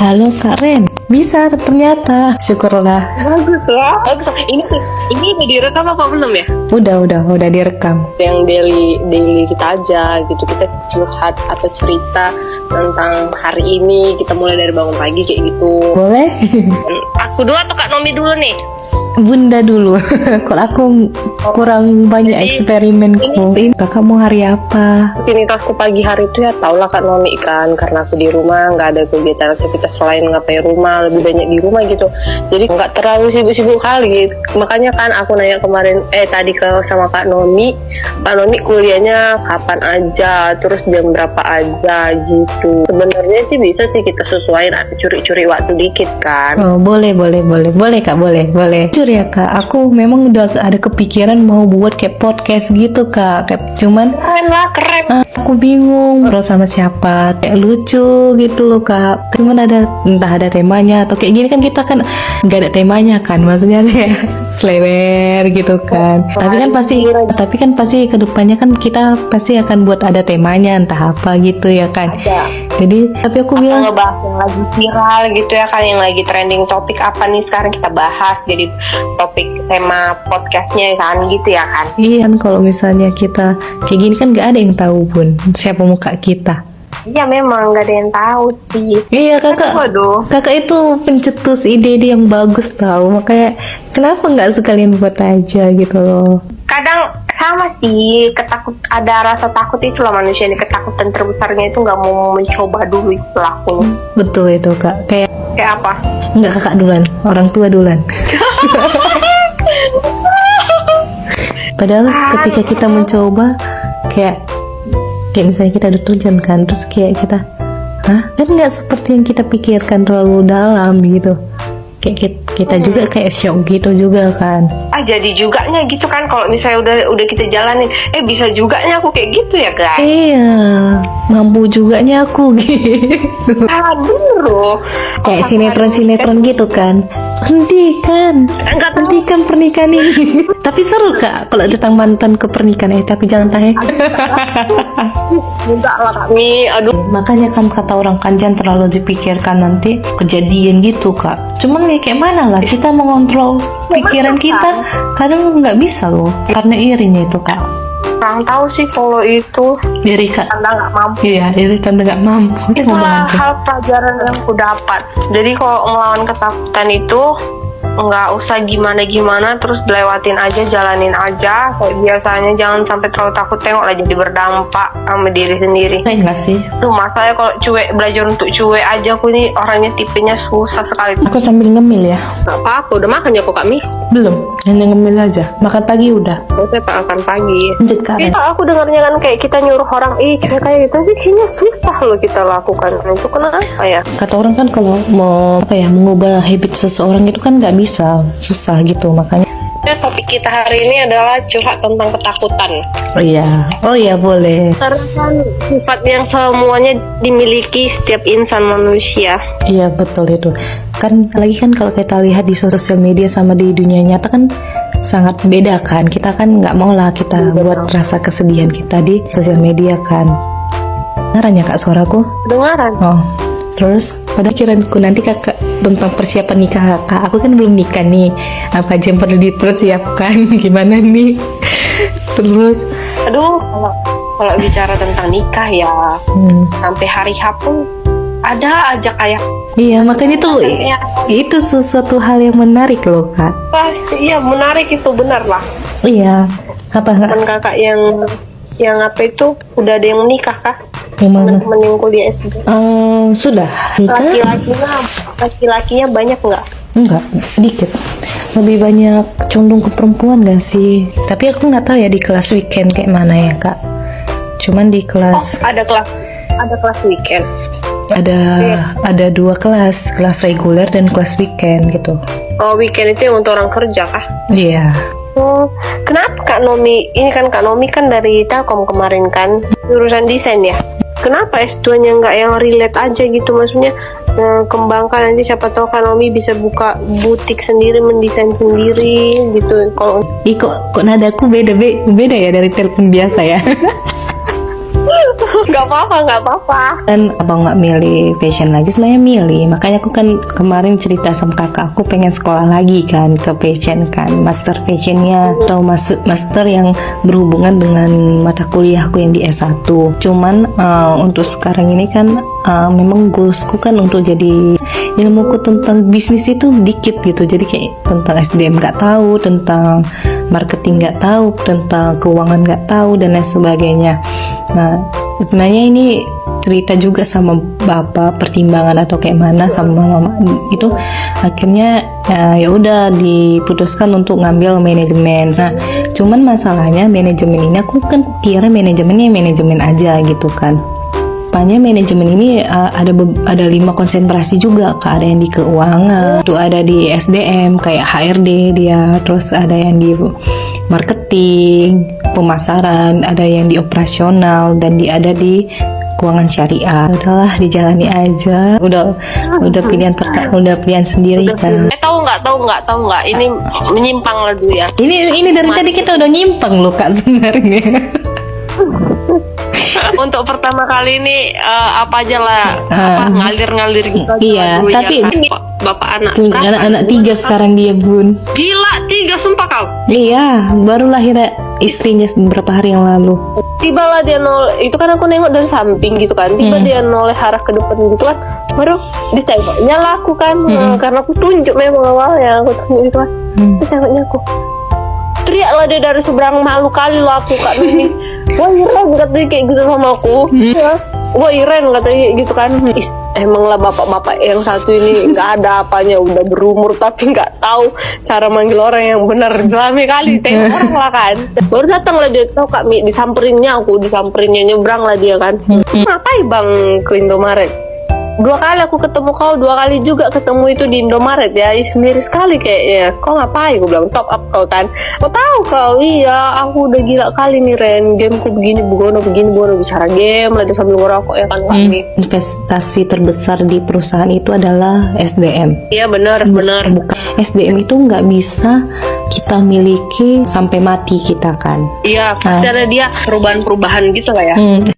Halo Kak Ren, bisa ternyata. Syukurlah. Bagus lah. Bagus. Ini udah direkam apa belum ya? Udah direkam. Yang daily kita aja gitu, kita curhat atau cerita tentang hari ini, kita mulai dari bangun pagi kayak gitu. Boleh? Aku dulu atau Kak Nomi dulu nih? Bunda dulu. Kalau aku kurang banyak eksperimenku. Kakak mau hari apa? Rutinitasku pagi hari itu ya tau lah Kak Nomi kan, karena aku di rumah nggak ada kegiatan aktivitas selain ngapain rumah, lebih banyak di rumah gitu. Jadi nggak terlalu sibuk-sibuk kali. Makanya kan aku nanya kemarin tadi sama Kak Nomi kuliahnya kapan aja, terus jam berapa aja gitu. Sebenarnya sih bisa sih kita sesuaiin, curi-curi waktu dikit kan. Oh, boleh Kak, boleh. Jujur ya Kak, aku memang udah ada kepikiran mau buat kayak podcast gitu Kak. Cuman Keren. aku bingung ngobrol sama siapa, kayak lucu gitu loh Kak. Cuman entah ada temanya atau kayak gini kan, kita kan nggak ada temanya kan, maksudnya kayak selewer gitu kan. Tapi kan pasti kedepannya kan kita pasti akan buat ada temanya, entah apa gitu ya kan. Jadi tapi aku bilang ngebahas yang lagi viral gitu ya kan, yang lagi trending topik apa nih sekarang kita bahas, jadi topik tema podcastnya kan gitu ya kan. iya kan, kalau misalnya kita kayak gini kan nggak ada yang tahu Bun siapa muka kita. Iya memang gak ada yang tahu sih. Iya kakak itu pencetus ide-ide yang bagus tahu, makanya kenapa nggak sekalian buat aja gitu loh. Kadang sama sih, ada rasa takut itu lah manusia ini, ketakutan terbesarnya itu nggak mau mencoba dulu itu pelakunya. Betul itu Kak, kayak apa? nggak kakak duluan, orang tua duluan. Padahal ketika kita mencoba kayak misalnya kita ada tujuan kan, terus kayak kita kan nggak seperti yang kita pikirkan terlalu dalam gitu, kayak kita juga kayak shock gitu juga kan. Jadi juganya gitu kan, kalau misalnya udah kita jalanin, bisa juganya aku kayak gitu ya guys. Iya, mampu juganya aku gitu. Aduh, kayak sinetron gitu kan. Hentikan pernikahan ini. Tapi seru Kak kalau datang mantan ke pernikahan, tapi jangan tanya. enggak lah kami, aduh. Makanya kan kata orang kan jangan terlalu dipikirkan, nanti kejadian gitu Kak. Cuman ya kayak mana lah kita mengontrol pikiran kita, kadang nggak bisa loh, karena irinya itu Kak. Kurang tahu sih kalau itu Iri Kak, karena nggak mampu. iya iri karena nggak mampu. Itulah hal pelajaran yang aku dapat. Jadi kalau melawan ketakutan itu nggak usah gimana terus dilewatin aja, jalanin aja kayak biasanya, jangan sampai terlalu takut, tengoklah jadi berdampak sama diri sendiri. Enggak sih, tuh masalahnya kalau belajar untuk cuek aja, aku ini orangnya tipenya susah sekali. aku sambil ngemil ya. Nggak apa-apa, udah makan ya kok kami? Belum, hanya ngemil aja. Makan pagi udah. Saya makan pagi. Lanjut Kak. Aku dengarnya kan kayak kita nyuruh orang cuek kayak gitu, tapi kayaknya susah loh kita lakukan itu. Kenapa ya? Kata orang kan kalau mau mengubah habit seseorang itu kan nggak bisa, susah gitu, makanya. Topik kita hari ini adalah curhat tentang ketakutan. Oh iya boleh. Karena kan sifat yang semuanya dimiliki setiap insan manusia. Iya betul itu. Kan lagi kan kalau kita lihat di sosial media sama di dunia nyata kan sangat beda kan. Kita kan nggak mau lah kita buat rasa kesedihan kita di sosial media kan. Dengaran ya Kak suaraku? Dengaran. Oh. Terus pada pikiranku nanti kakak tentang persiapan nikah kakak, aku kan belum nikah nih, apa aja yang perlu dipersiapkan, gimana nih. Terus kalau bicara tentang nikah ya, sampai hari H pun ada aja kayak. Iya makanya tuh itu sesuatu hal yang menarik loh Kak. Iya menarik itu, benar lah. Iya apa teman kakak yang apa itu udah ada yang menikah kah? Teman-teman yang kuliah SD. Sudah nikah. Laki-lakinya banyak nggak? Enggak, dikit. Lebih banyak condong ke perempuan gak sih? Tapi aku nggak tahu ya di kelas weekend kayak mana ya Kak. Cuman di kelas ada kelas weekend. Ada dua kelas reguler dan kelas weekend gitu. Oh weekend itu yang untuk orang kerja kah? Iya. Oh, kenapa Kak Nomi? Ini kan Kak Nomi kan dari Telkom kemarin kan, jurusan desain ya. Kenapa S2-nya nggak yang relate aja gitu? Maksudnya kembangkan nanti, siapa tahu Kak Nomi bisa buka butik sendiri, mendesain sendiri gitu. Kalau kok nadaku beda ya dari telepon biasa ya. Nggak apa-apa, nggak apa-apa. Dan abang nggak milih fashion lagi, sebenarnya milih. Makanya aku kan kemarin cerita sama kakak, aku pengen sekolah lagi kan ke fashion kan, master fashionnya atau master yang berhubungan dengan mata kuliahku yang di S1. Cuman untuk sekarang ini kan memang goalsku kan untuk jadi ilmuku tentang bisnis itu dikit gitu. Jadi kayak tentang SDM nggak tahu, tentang marketing nggak tahu, tentang keuangan nggak tahu dan lain sebagainya. Nah, sebenarnya ini cerita juga sama bapak, pertimbangan atau kayak mana sama mama itu akhirnya ya udah diputuskan untuk ngambil manajemen. Nah, cuman masalahnya manajemen ini aku kan kira manajemennya manajemen aja gitu kan. Rupanya manajemen ini ada 5 konsentrasi juga, Kak. Ada yang di keuangan, tuh ada di SDM kayak HRD dia, terus ada yang di marketing, pemasaran, ada yang di operasional, dan ada di keuangan syariah. Udahlah, dijalani aja. Udah pilihan sendiri kan. Tahu nggak, ini menyimpang lah dulu ya. Ini dari tadi kita udah nyimpang loh, Kak, sebenarnya. Untuk pertama kali ini apa aja lah, ngalir-ngalir gitu aja Iya, dulu tapi ya, kan? Bapak anak berapa? anak 3 sekarang dia, Bun. Gila, 3 sumpah kau. Iya, baru lahir istrinya beberapa hari yang lalu. Tibalah dia itu kan aku nengok dari samping gitu kan, tiba dia noleh arah ke depan gitu kan, baru ditengoknya lah aku kan, karena aku tunjuk memang awalnya aku tunjuk gitu kan, ditengoknya aku, teriaklah dia dari seberang, malu kali lo aku Kak Nuni. Wah Iren katanya kayak gitu sama aku. Wah Iren katanya gitu kan. Emang lah bapak-bapak yang satu ini nggak ada apanya, udah berumur tapi nggak tahu cara manggil orang yang benar. Selama kali tengok orang lah kan. Baru datang lah dia, tahu Kak Mi, disamperinnya nyebrang lah dia kan. Ngapain Bang ke Indomaret? 2 kali aku ketemu kau, 2 kali juga ketemu itu di Indomaret ya, sendiri sekali kayaknya. Kau ngapain? Gue bilang top up kau kan. Kau tahu kau, iya aku udah gila kali nih Ren, gameku begini begono bicara game lagi sambil ngerokok ya kan kami. Investasi terbesar di perusahaan itu adalah SDM. Iya benar. Bukan SDM itu nggak bisa kita miliki sampai mati kita kan. Iya pasti ada dia perubahan gitu lah ya.